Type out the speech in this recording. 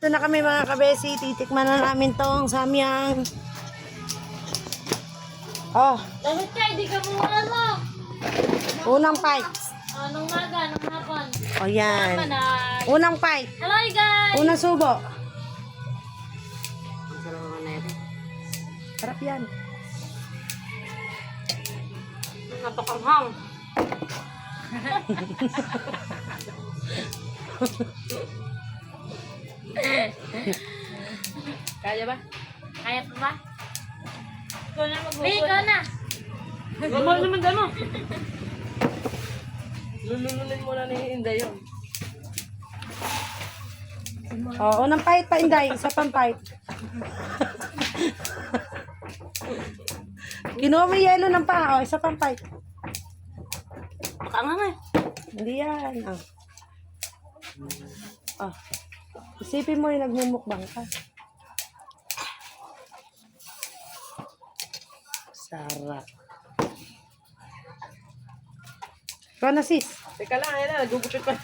Ito na kami mga kabesi, titikman na namin tong samyang. Oh, Bakit ka? Hindi ka mo ano? unang fight. Anong maga? Anong hapon? Oh, yan. Manay. Unang fight. Hello guys! Unang subo. Sarap yan. Napakanghang. Kaya ba? Kaya pa ba? Ikaw na mag-ugot. May ikaw na. Gamal naman dano. Lululunin mo na ni Inday yun. Oh, unang fight pa, Inday. Isa pang fight. Kinuha mo yung yelo ng paa. Oh, isa pang fight. Pakanghang eh. Hindi yan. Oh. Oh. Isipin mo yung nagmumukbang ka. Sarap. Ikaw na sis. Teka lang, ayun na, nagugupit pa.